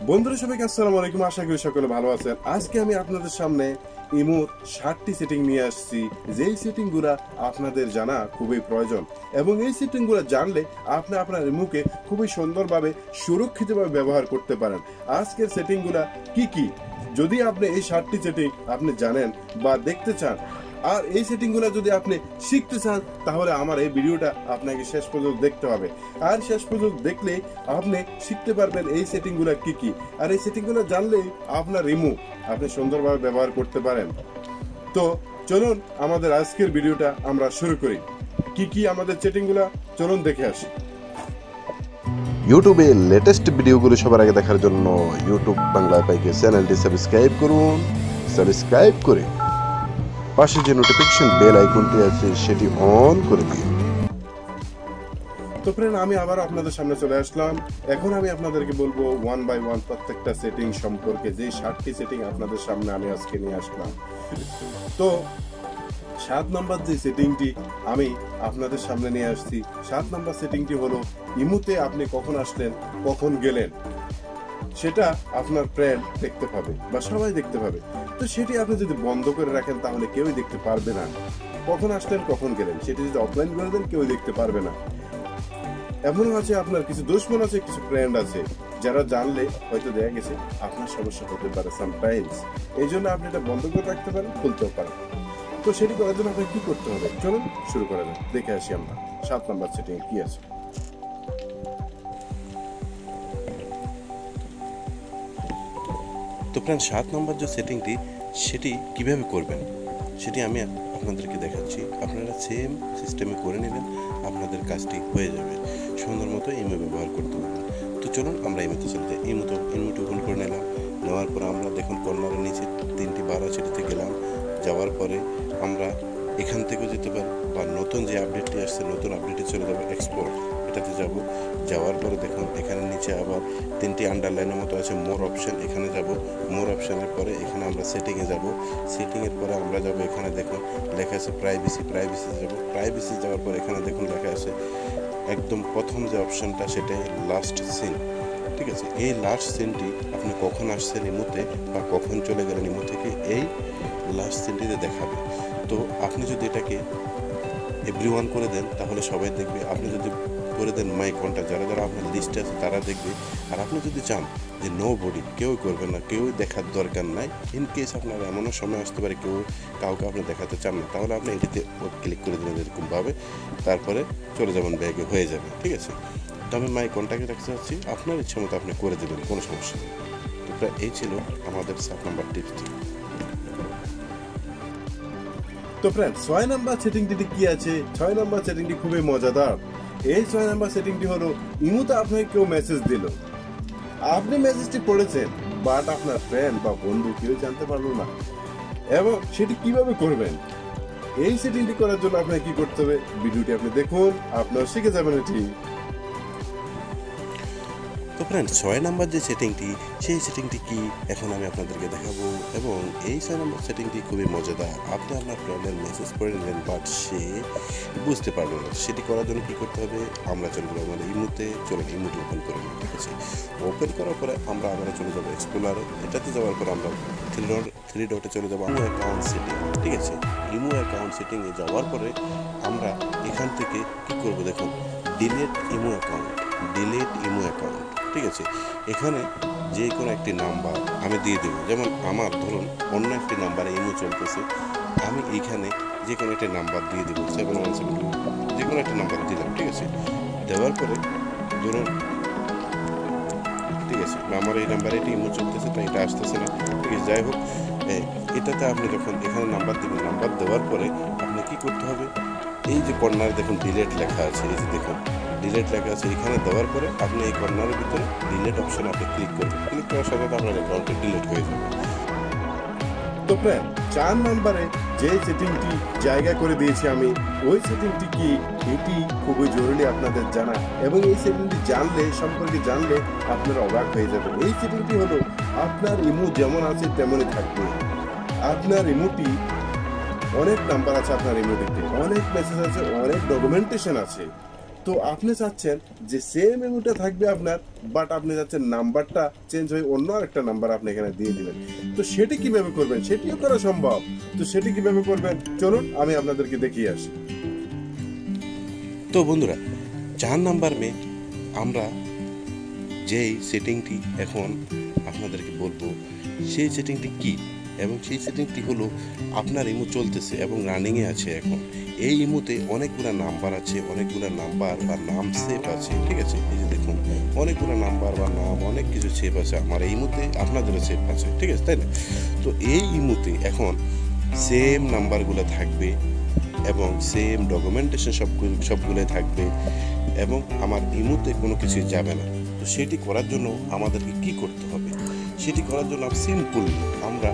বন্ধুরা সবাইকে আসসালামু আলাইকুম। আশা করি সকলে ভালো আছেন। আজকে আমি আপনাদের সামনে ইমোর 7টি সেটিং নিয়ে আসছি, যেই সেটিংগুলো আপনাদের জানা খুবই প্রয়োজন এবং এই সেটিংগুলো জানলে আপনি আপনার ইমোকে খুবই সুন্দরভাবে সুরক্ষিতভাবে ব্যবহার করতে পারেন। আজকের সেটিংগুলো কি যদি আপনি এই 7টি সেটিং আপনি জানেন বা দেখতে চান আর এই সেটিংগুলো যদি আপনি শিখতে চান, তাহলে আমার এই ভিডিওটা আপনাকে শেষ পর্যন্ত দেখতে হবে। আর শেষ পর্যন্ত দেখলে আপনি শিখতে পারবেন এই সেটিংগুলো কি আর এই সেটিংগুলো জানলে আপনার ইমো আপনি সুন্দরভাবে ব্যবহার করতে পারেন। তো চলুন আমাদের আজকের ভিডিওটা আমরা শুরু করি। কি আমাদের সেটিংগুলো চলুন দেখে আসি। ইউটিউবে লেটেস্ট ভিডিওগুলো সবার আগে দেখার জন্য ইউটিউব বাংলা পাইকে চ্যানেলটি সাবস্ক্রাইব করুন। সাবস্ক্রাইব করে পাশে যে নোটিফিকেশন বেল আইকনটি আছে সেটি অন করে দিন। তো ফ্রেন্ড, আমি আবার আপনাদের সামনে চলে আসলাম। এখন আমি আপনাদেরকে বলবো ওয়ান বাই ওয়ান প্রত্যেকটা সেটিং সম্পর্কে, যে 7টি সেটিং আপনাদের সামনে আমি আজকে নিয়ে আসলাম। তো 7 নম্বর যে সেটিংটি আমি আপনাদের সামনে নিয়ে আসছি, 7 নম্বর সেটিংটি হলো ইমোতে আপনি কখন আসলেন কখন গেলেন সেটা আপনার ফ্রেন্ড দেখতে পাবে বা সবাই দেখতে পাবে। তো সেটি আপনি যদি বন্ধ করে রাখেন তাহলে কেউই দেখতে পারবে না কখন আসলেন কখন গেলেন। সেটি যদি অফলাইন করে দেন কেউ দেখতে পারবে না। এমনও আছে আপনার কিছু দুশমন আছে, কিছু ফ্রেন্ড আছে যারা জানলে হয়তো দেখা গেছে আপনার সমস্যা হতে পারে সামটাইমস। এই জন্য আপনি এটা বন্ধ করে রাখতে পারেন, খুলতেও পারেন। তো সেটি করার জন্য আপনাকে কি করতে হবে, চলুন শুরু করা যাক। দেখে আসি আমরা 7 নম্বর সেটিং কি আছে। তো ফ্রেন্ড, 7 নম্বর যে সেটিংটি সেটি কিভাবে করবেন সেটি আমি আপনাদেরকে দেখাচ্ছি। আপনারা সেম সিস্টেমে করে নেবেন, আপনাদের কাজটি হয়ে যাবে। সুন্দর মতো ইমো ব্যবহার করতে পারবেন। তো চলুন আমরা ইমোতে চলে যাই। ইমোতে ওপেন করে নিলাম। নেওয়ার পরে আমরা দেখুন কর্নারের নিচে 3টি বার আছে, সেটিতে গেলাম। যাওয়ার পরে আমরা এখান থেকেও যেতে পারি বা নতুন যে আপডেটটি আসছে নতুন আপডেটে চলে যাবো, এক্সপোর্ট এটাতে যাব। যাওয়ার পরে দেখুন এখানে নিচে আবার 3টি আন্ডারলাইনের মতো আছে, মোর অপশন, এখানে যাব। মোর অপশনের পরে এখানে আমরা সেটিংয়ে যাব। সেটিংয়ের পরে আমরা যাব, এখানে দেখুন লেখা আছে প্রাইভেসি যাব। প্রাইভেসি যাওয়ার পরে এখানে দেখুন লেখা আছে একদম প্রথম যে অপশনটা সেটাই লাস্ট সিন। ঠিক আছে, এই লাস্ট সিনটি আপনি কখন আসছেন ইমোতে বা কখন চলে গেলেন ইমো থেকে, এই লাস্ট সিনটিতে দেখাবে। তো আপনি যদি এটাকে এভরিওয়ান করে দেন তাহলে সবাই দেখবে। আপনি যদি করে দেন মাই কন্ট্যাক্ট, যারা যারা আপনার লিস্টে আছে তারা দেখবে। আর আপনি যদি চান যে নো বডি, কেউ করবে না, কেউ দেখার দরকার নাই, ইন কেস আপনার এমনও সময় আসতে পারে কাউকে আপনি দেখাতে চান না, তাহলে আপনি এটিতে ক্লিক করে দেবেন এরকমভাবে। তারপরে চলে যাবেন, ব্যাগে হয়ে যাবে। ঠিক আছে, তো আমি মাই কন্ট্যাক্টে রাখতে চাচ্ছি, আপনার ইচ্ছা মতো আপনি করে দেবেন, কোনো সমস্যা নেই। তো প্রায় এই ছিল আমাদের 7 নম্বর টিপসটি। তো ফ্রেন্ড, 6 নম্বর সেটিংটি কি আছে? 6 নম্বর সেটিংটি খুবই মজাদার। এই 6 নম্বর সেটিংটি হলো ইমোতে আপনাকে কেউ মেসেজ দিল, আপনি মেসেজটি পড়েছেন বাট আপনার ফ্রেন্ড বা বন্ধু কেউ জানতে পারলো না, এবং সেটি কিভাবে করবেন। এই সেটিংটি করার জন্য আপনাকে কি করতে হবে, ভিডিওটি আপনি দেখুন, আপনারা শিখে যাবেন এটি। তো ফ্রেন্ড, 6 নম্বর যে সেটিংটি, সেই সেটিংটি কি এখন আমি আপনাদেরকে দেখাবো। এবং এই 6 নম্বর সেটিংটি খুবই মজাদার। আপনি আপনার ফ্রেন্ডের মেসেজ পড়ে নিলেন বাট সে বুঝতে পারলো না। সেটি করার জন্য কী করতে হবে, আমরা চলে যাবো আমাদের ইমোতে। ইমোটি ওপেন করে নিই। ঠিক আছে, ওপেন করার পরে আমরা চলে যাবো এক্সপ্লোরারে। এটাতে যাওয়ার পরে আমরা থ্রি ডটে চলে যাবো ইমো অ্যাকাউন্ট সেটিং। ঠিক আছে, ইমো অ্যাকাউন্ট সেটিংয়ে যাওয়ার পরে আমরা এখান থেকে কী করবো, দেখুন ডিলিট ইমো অ্যাকাউন্ট। ঠিক আছে, এখানে যে কোনো একটি নাম্বার আমি দিয়ে দেবো। যেমন আমার ধরুন অন্য একটি নাম্বারে ইমো চলতেছে, আমি এইখানে যে কোনো একটি নাম্বার দিয়ে দেবো, 7172, যে কোনো একটি নাম্বার দিলাম। ঠিক আছে, দেওয়ার পরে ধরুন, ঠিক আছে, আমার এই নাম্বারে এটি ইমো চলতেছে, তাই এটা আসতেছে না। ঠিক আছে, যাই হোক, এটাতে আপনি যখন এখানে নাম্বার দেবেন, নাম্বার দেওয়ার পরে আপনি কি করতে হবে, এই যে কর্নারে দেখুন ডিলেট লেখা আছে, এই যে দেখুন ডিলেট লেখা আছে, এখানে দেওয়ার পরে আপনি এই কর্নারের ভিতরে ডিলেট অপশন আপনি ক্লিক করবেন। ক্লিক করার সাথে আপনার অ্যাকাউন্টে ডিলেট হয়ে যাবে। তো ফ্রেন্ড, 4 নম্বরে যে সেটিংটি জায়গা করে দিয়েছি আমি, ওই সেটিংটি কি, এটি খুবই জরুরি আপনাদের জানা, এবং এই সেটিংটি সম্পর্কে জানলে আপনারা অবাক হয়ে যাবেন। এই সেটিংটি হলো আপনার ইমো যেমন আছে তেমনই থাকবে। আপনার ইমোটি অনেক নাম্বার আছে, আপনার ইমোটিতে অনেক মেসেজ আছে, অনেক ডকুমেন্টেশন আছে, তো আপনি চাচ্ছেন যে সেম ইমোটা থাকবে আপনার, বাট আপনি চাচ্ছেন নাম্বারটা চেঞ্জ হয়ে অন্য আরেকটা নাম্বার আপনি এখানে দিয়ে দিবেন। তো সেটি কিভাবে করবেন, সেটিও করা সম্ভব। তো সেটি কিভাবে করবেন চলুন আমি আপনাদেরকে দেখিয়ে আসি। তো বন্ধুরা, 4 নাম্বার মে আমরা যেই সেটিংটি এখন আপনাদেরকে বলবো, সেই সেটিংটি কি এবং সেই সেটিংটি হলো আপনার ইমো চলতেছে এবং রানিংয়ে আছে এখন। এই ইমোতে অনেকগুলো নাম্বার আছে, অনেকগুলো নাম্বার বা নাম সেভ আছে, ঠিক আছে? এই যে দেখুন অনেকগুলো নাম্বার বা নাম অনেক কিছু সেভ আছে আমার এই ইমোতে, আপনাদেরও সেভ আছে, ঠিক আছে, তাই না? তো এই ইমোতে এখন সেম নাম্বারগুলো থাকবে এবং সেম ডকুমেন্টেশন সবগুলোই থাকবে এবং আমার ইমোতে কোনো কিছু যাবে না। তো সেটি করার জন্য আমাদেরকে কি করতে হবে? সেটি করার জন্য সিম্পল আমরা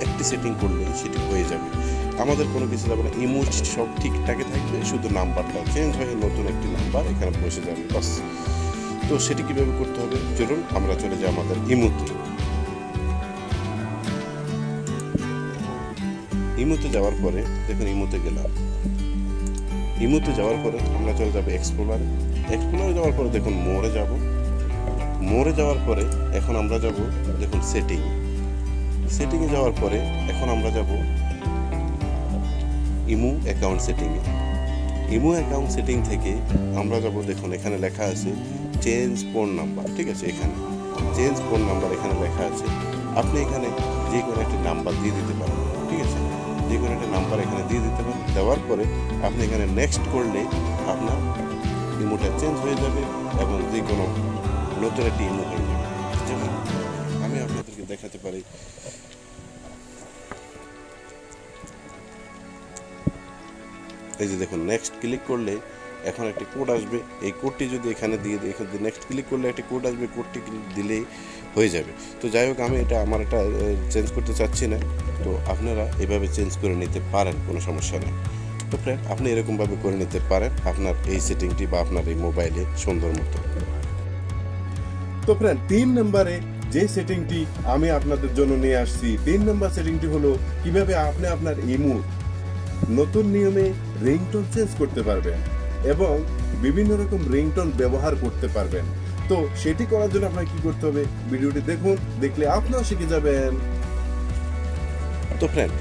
একটি সেটিং করলে সেটি হয়ে যাবে। আমাদের কোনো কিছু যাবে না, ইমো সব ঠিকঠাকই থাকবে, শুধু নাম্বারটা চেঞ্জ হয়ে নতুন একটি নাম্বার এখানে বসে যাবে, বাস। তো সেটি কীভাবে করতে হবে চলুন আমরা চলে যাই আমাদের ইমোতে। ইমোতে যাওয়ার পরে দেখুন ইমোতে গেলাম, ইমোতে যাওয়ার পরে আমরা চলে যাবো এক্সপ্লোরারে। এক্সপ্লোরারে যাওয়ার পরে দেখুন মোরে যাব, মোরে যাওয়ার পরে এখন আমরা যাব দেখুন সেটিংয়ে যাওয়ার পরে এখন আমরা যাব ইমো অ্যাকাউন্ট সেটিংয়ে। ইমো অ্যাকাউন্ট সেটিং থেকে আমরা যাব দেখুন এখানে লেখা আছে চেঞ্জ ফোন নাম্বার, ঠিক আছে? এখানে চেঞ্জ ফোন নাম্বার এখানে লেখা আছে। আপনি এখানে যে কোনো একটি নাম্বার দিয়ে দিতে পারেন, ঠিক আছে? যে কোনো একটা নাম্বার এখানে দিয়ে দিতে পারেন। দেওয়ার পরে আপনি এখানে নেক্সট করলে আপনার ইমোটা চেঞ্জ হয়ে যাবে এবং যে কোনো নতুন একটি ইমো হয়ে যাবে। যেমন আমি আপনাদেরকে দেখাতে পারি, এই যে দেখুন নেক্সট ক্লিক করলে এখন একটি কোড আসবে। এই কোডটি যদি এখানে দিয়ে দিই, এখানে নেক্সট ক্লিক করলে একটি কোড আসবে, কোডটি দিলেই হয়ে যাবে। তো যাই হোক আমি আমার এটা চেঞ্জ করতে চাচ্ছি না, তো আপনারা এভাবে চেঞ্জ করে নিতে পারেন, কোনো সমস্যা নেই। তো ফ্রেন্ড আপনি এরকমভাবে করে নিতে পারেন আপনার এই সেটিংটি বা আপনার এই মোবাইলে সুন্দর মতো। তো ফ্রেন্ড 3 নম্বরে যে সেটিংটি আমি আপনাদের জন্য নিয়ে আসছি, 3 নম্বর সেটিংটি হলো কিভাবে আপনি আপনার ইমো নতুন নিয়মে রিংটোন চেঞ্জ করতে পারবেন এবং বিভিন্ন রকম রিংটোন ব্যবহার করতে পারবেন। তো সেটি করার জন্য আপনাকে কি করতে হবে, ভিডিওটি দেখুন, দেখলে আপনারা শিখে যাবেন। তো ফ্রেন্ড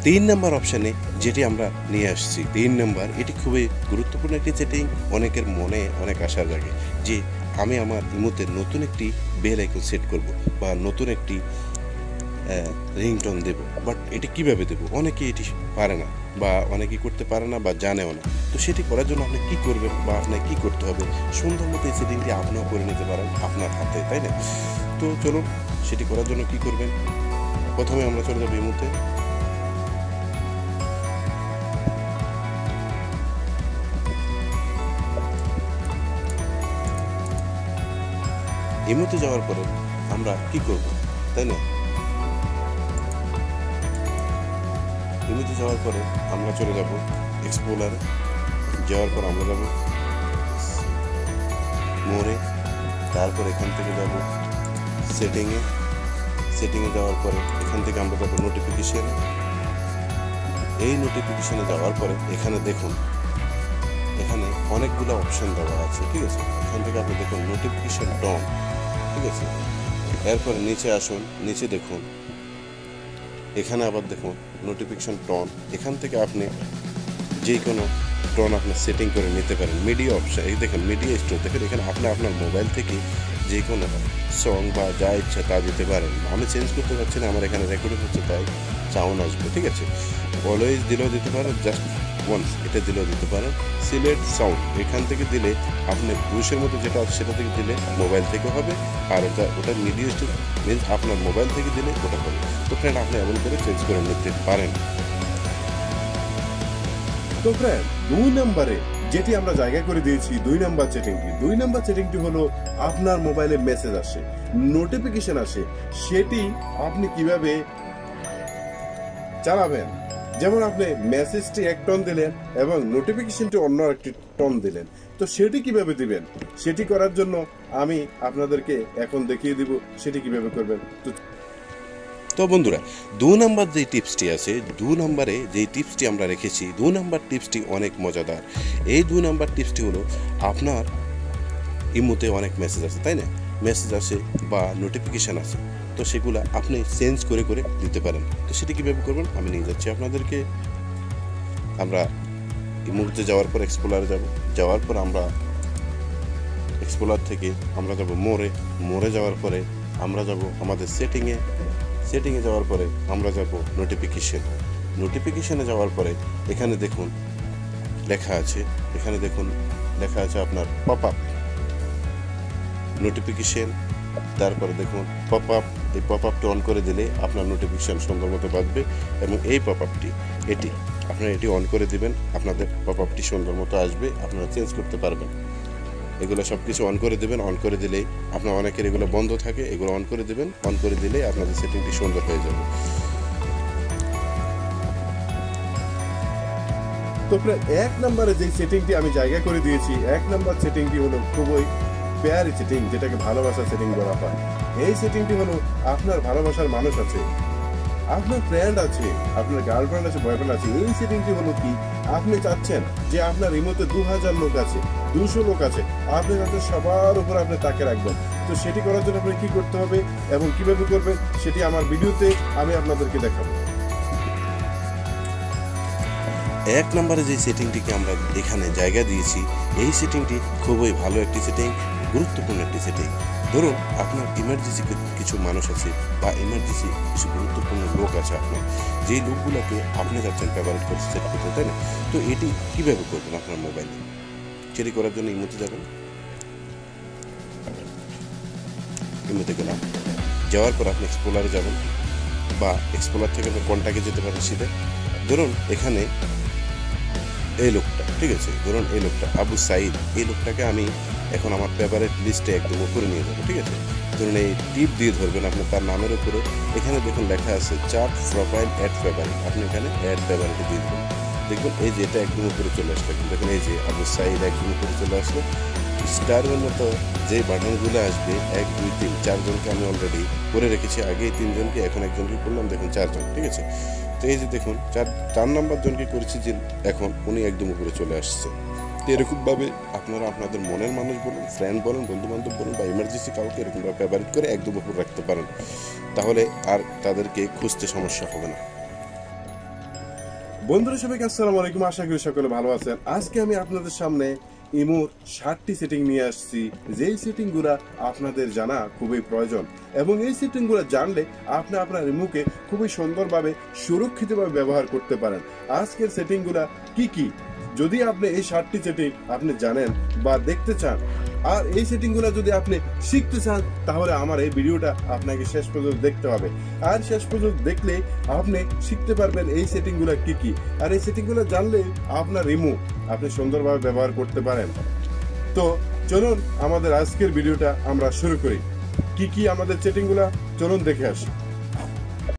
3 নম্বর অপশানে যেটি আমরা নিয়ে আসছি, 3 নম্বর, এটি খুবই গুরুত্বপূর্ণ একটি সেটিং। অনেকের মনে অনেক আশা জাগে যে আমি আমার ইমোতে নতুন একটি বেল আইকন সেট করব বা নতুন একটি রিংটোন দেব, বাট এটি কিভাবে দেব? অনেকে এটি পারে না বা অনেকেই করতে পারে না বা জানেও না। তো সেটি করার জন্য আপনি কি করবেন বা আপনাকে কি করতে হবে, সুন্দর মতো এই সেটিংটি আপনিও করে নিতে পারেন আপনার হাতে, তাই না? তো চলুন সেটি করার জন্য কি করবেন। প্রথমে আমরা চলে যাবো ইমোতে। ইমোতে যাওয়ার পরে আমরা কি করব, তাই না? ইমোতে যাওয়ার পরে আমরা চলে যাব এক্সপ্লোরারে। যাওয়ার পর আমরা যাব মোরে, তারপর এখান থেকে যাব সেটিংয়ে যাওয়ার পরে এখান থেকে আমরা যাব নোটিফিকেশনে। এই নোটিফিকেশনে যাওয়ার পরে এখানে দেখুন এখানে অনেকগুলো অপশন দেওয়া আছে, ঠিক আছে? এখান থেকে আপনি দেখুন নোটিফিকেশন টন, ঠিক আছে? এরপরে নিচে আসুন, নিচে দেখুন এখানে আবার দেখুন নোটিফিকেশন টন। এখান থেকে আপনি যে কোনো টন আপনি সেটিং করে নিতে পারেন। মিডিয়া অপশন, এই দেখুন মিডিয়া স্টোর, দেখুন এখানে আপনি আপনার মোবাইল থেকে যে কোনো সং বা যা ইচ্ছা তা দিতে পারেন। আমি চেঞ্জ করতে পারছি না, আমার এখানে রেকর্ডিং হচ্ছে তাই সাউন্ড আসবে, ঠিক আছে? অলওয়েজ দিলেও দিতে পারেন, জাস্ট ওয়ান্স এটা দিলেও দিতে পারেন। সিলেক্ট সাউন্ড এখান থেকে দিলে আপনি ব্রুশের মতো যেটা আছে সেটা থেকে দিলে মোবাইল থেকে হবে, আর ওটা মিডিয়া স্টোর মিনস আপনার মোবাইল থেকে দিলে ওটা হবে। তো ফ্রেন্ড আপনি এমন করে চেঞ্জ করে নিতে পারেন। তো ফ্রেন্ড 2 নম্বরে যেটি আমরা জায়গা করে দিয়েছি 2 নম্বর সেটিংটি হলো আপনার মোবাইলে মেসেজ আসে, নোটিফিকেশন আসে, সেটি আপনি কিভাবে চালাবেন। যেমন আপনি মেসেজটি এক টন দিলেন এবং নোটিফিকেশনটি অন্য একটি টন দিলেন, তো সেটি কিভাবে দিবেন সেটি করার জন্য আমি আপনাদেরকে এখন দেখিয়ে দিব সেটি কিভাবে করবেন। তো বন্ধুরা 2 নাম্বার যে টিপসটি আছে, 2 নাম্বারে যে টিপসটি আমরা রেখেছি, 2 নাম্বার টিপসটি অনেক মজাদার। এই 2 নাম্বার টিপসটি হলো, আপনার ইমোতে অনেক মেসেজ আছে, তাই না? মেসেজ আসে বা নোটিফিকেশান আছে, তো সেগুলো আপনি চেঞ্জ করে করে দিতে পারেন। তো সেটি কীভাবে করবেন আমি নিয়ে যাচ্ছি আপনাদেরকে। আমরা ইমোতে যাওয়ার পর এক্সপ্লোরারে যাওয়ার পর আমরা এক্সপ্লোরার থেকে আমরা যাব মোড়ে যাওয়ার পরে আমরা যাব আমাদের সেটিংয়ে যাওয়ার পরে আমরা যাব নোটিফিকেশনে যাওয়ার পরে এখানে দেখুন লেখা আছে আপনার পপ আপ নোটিফিকেশন, তারপরে দেখুন পপ আপ। এই পপ আপটি অন করে দিলে আপনার নোটিফিকেশান সুন্দর মতো বাজবে, এবং এই পপ আপটি আপনারা এটি অন করে দিবেন, আপনাদের পপ আপটি সুন্দর মতো আসবে, আপনারা চেঞ্জ করতে পারবেন। এগুলো সব কিছু অন করে দেবেন। অন করে দিলেই আপনার অনেকের এগুলো বন্ধ থাকে, এগুলো অন করে দেবেন। অন করে দিলেই আপনাদের সেটিংটি সুন্দর হয়ে যাবে। তো প্রায় 1 নম্বরে যে সেটিংটি আমি জায়গা করে দিয়েছি, 1 নম্বর সেটিংটি হলো খুবই পেয়ারি সেটিং, যেটাকে ভালোবাসার সেটিং বলা হয়। এই সেটিংটি হলো, আপনার ভালোবাসার মানুষ আছে, আপনার ফ্রেন্ড আছে, আপনার গার্লফ্রেন্ড আছে, বয়ফ্রেন্ড আছে। এই সেটিংটি হলো কি, আপনি চাচ্ছেন যে আপনার রিমোটে 2000 লোক আছে, 200 লোক আছে, আপনি তাদের সবার উপর আপনি তাকে রাখবেন। তো সেটি করার জন্য আপনি কি করতে হবে এবং কিভাবে করবেন সেটি আমার ভিডিওতে আমি আপনাদেরকে দেখাবো। 1 নম্বরে যে সেটিংটিকে আমরা এখানে জায়গা দিয়েছি, এই সেটিংটি খুবই ভালো একটি সেটিং, গুরুত্বপূর্ণ একটি সেটিং। ধরুন আপনার ইমার্জেন্সি কিছু মানুষ আছে বা ইমার্জেন্সি কিছু গুরুত্বপূর্ণ লোক আছে আপনার, যেই লোকগুলোকে আপনি যাচ্ছেন ফেভারিট করে সেট করতে, তাই না? তো এটি কীভাবে করবেন আপনার মোবাইলে? সেটি করার জন্য ইমোতে যাবেন, ইমোতে গেলাম, যাওয়ার পর আপনি এক্সপ্লোরারে যাবেন, বা এক্সপ্লোরার থেকে আপনি কন্ট্যাক্টে যেতে পারেন সিধে। ধরুন এখানে এই লোকটা, ঠিক আছে, ধরুন এই লোকটা আবু সাইদ, এই লোকটাকে আমি এখন আমার ফেভারিট লিস্টে একদম উপরে নিয়ে যাবো, ঠিক আছে। ধরুন এই টিপ দিয়ে ধরবেন আপনি তার নামের উপরে, এখানে দেখুন লেখা আছে চার্ট প্রোফাইল অ্যাড ফেভারিট, আপনি এখানে অ্যাড ফেভারিটে দিয়ে দেবেন। দেখুন এই যে এটা একদম উপরে চলে আসলো, দেখুন এই যে আবু সাইদ একদম উপরে চলে আসলো। স্টারের মতো যে বাটনগুলো আসবে 1 2 3 4 জনকে আমি অলরেডি করে রেখেছি, আগেই 3 জনকে, এখন একজনকে করলাম, দেখুন 4 জন, ঠিক আছে। তো এই যে দেখুন 4 নম্বর জনকে করেছি, যে এখন উনি একদম উপরে চলে আসছে। তো এরকমভাবে আপনারা আপনাদের মনের মানুষ বলুন, ফ্রেন্ড বলুন, বন্ধু বান্ধব বলুন, বা ইমার্জেন্সি কাউকে এরকমভাবে ফেভারিট করে একদম উপর রাখতে পারেন, তাহলে আর তাদেরকে খুঁজতে সমস্যা হবে না। বন্ধুরা সবাইকে আসসালামু আলাইকুম, আশা করি সকলে ভালো আছেন। আজকে আমি আপনাদের সামনে ইমোর 60টি সেটিং নিয়ে আসছি, যেই সেটিংগুলো আপনাদের জানা খুবই প্রয়োজন, এবং এই সেটিংগুলো জানলে আপনি আপনার ইমোকে খুবই সুন্দরভাবে সুরক্ষিতভাবে ব্যবহার করতে পারেন। আজকের সেটিংগুলো কি কি, যদি আপনি এই 60টি সেটিং আপনি জানেন বা দেখতে চান, আর এই সেটিংগুলো যদি আপনি শিখতে চান, তাহলে আমার এই ভিডিওটা আপনাকে শেষ পর্যন্ত দেখতে হবে। আর শেষ পর্যন্ত দেখলে আপনি শিখতে পারবেন এই সেটিংগুলো কি কি, আর এই সেটিংগুলো জানলে আপনার রিমোট আপনি সুন্দরভাবে ব্যবহার করতে পারেন। তো চলুন আমাদের আজকের ভিডিওটা আমরা শুরু করি। কি কি আমাদের সেটিংগুলো, চলুন দেখে আসি।